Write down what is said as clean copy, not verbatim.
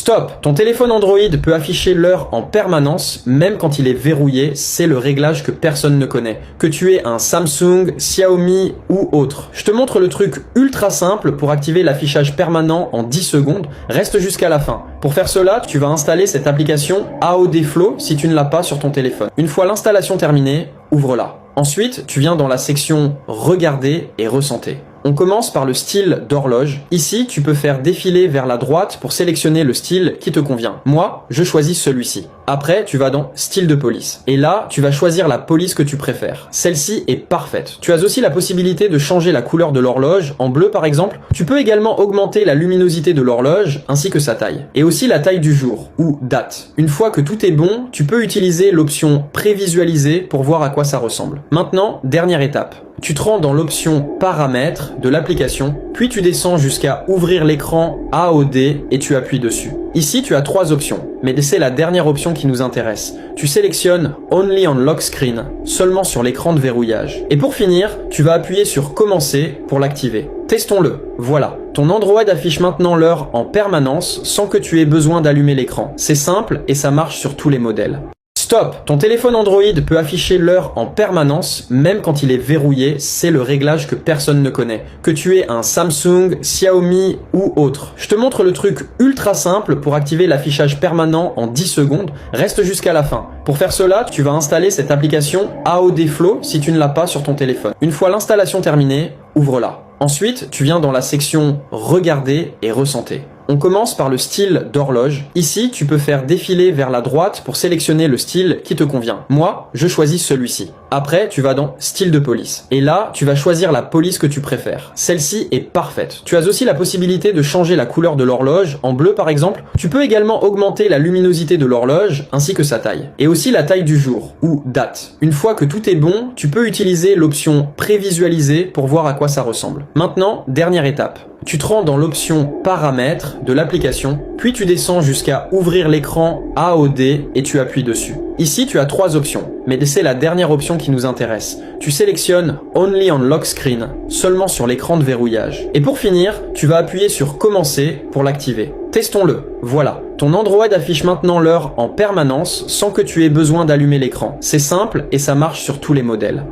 Stop! Ton téléphone Android peut afficher l'heure en permanence, même quand il est verrouillé, c'est le réglage que personne ne connaît. Que tu aies un Samsung, Xiaomi ou autre. Je te montre le truc ultra simple pour activer l'affichage permanent en 10 secondes, reste jusqu'à la fin. Pour faire cela, tu vas installer cette application AOD Flow si tu ne l'as pas sur ton téléphone. Une fois l'installation terminée, ouvre-la. Ensuite, tu viens dans la section Regarder et Ressentez. On commence par le style d'horloge. Ici, tu peux faire défiler vers la droite pour sélectionner le style qui te convient. Moi, je choisis celui-ci. Après, tu vas dans style de police. Et là, tu vas choisir la police que tu préfères. Celle-ci est parfaite. Tu as aussi la possibilité de changer la couleur de l'horloge, en bleu par exemple. Tu peux également augmenter la luminosité de l'horloge, ainsi que sa taille. Et aussi la taille du jour, ou date. Une fois que tout est bon, tu peux utiliser l'option prévisualiser pour voir à quoi ça ressemble. Maintenant, dernière étape. Tu te rends dans l'option paramètres de l'application, puis tu descends jusqu'à ouvrir l'écran AOD et tu appuies dessus. Ici, tu as 3 options, mais c'est la dernière option qui nous intéresse. Tu sélectionnes Only on Lock Screen, seulement sur l'écran de verrouillage. Et pour finir, tu vas appuyer sur Commencer pour l'activer. Testons-le. Voilà. Ton Android affiche maintenant l'heure en permanence sans que tu aies besoin d'allumer l'écran. C'est simple et ça marche sur tous les modèles. Stop! Ton téléphone Android peut afficher l'heure en permanence, même quand il est verrouillé, c'est le réglage que personne ne connaît. Que tu aies un Samsung, Xiaomi ou autre. Je te montre le truc ultra simple pour activer l'affichage permanent en 10 secondes, reste jusqu'à la fin. Pour faire cela, tu vas installer cette application AOD Flow si tu ne l'as pas sur ton téléphone. Une fois l'installation terminée, ouvre-la. Ensuite, tu viens dans la section Regarder et Ressentez. On commence par le style d'horloge. Ici, tu peux faire défiler vers la droite pour sélectionner le style qui te convient. Moi, je choisis celui-ci. Après, tu vas dans style de police. Et là, tu vas choisir la police que tu préfères. Celle-ci est parfaite. Tu as aussi la possibilité de changer la couleur de l'horloge, en bleu par exemple. Tu peux également augmenter la luminosité de l'horloge, ainsi que sa taille. Et aussi la taille du jour, ou date. Une fois que tout est bon, tu peux utiliser l'option prévisualiser pour voir à quoi ça ressemble. Maintenant, dernière étape. Tu te rends dans l'option paramètres de l'application, puis tu descends jusqu'à ouvrir l'écran AOD et tu appuies dessus. Ici, tu as 3 options, mais c'est la dernière option qui nous intéresse. Tu sélectionnes Only on Lock Screen, seulement sur l'écran de verrouillage. Et pour finir, tu vas appuyer sur Commencer pour l'activer. Testons-le. Voilà. Ton Android affiche maintenant l'heure en permanence sans que tu aies besoin d'allumer l'écran. C'est simple et ça marche sur tous les modèles.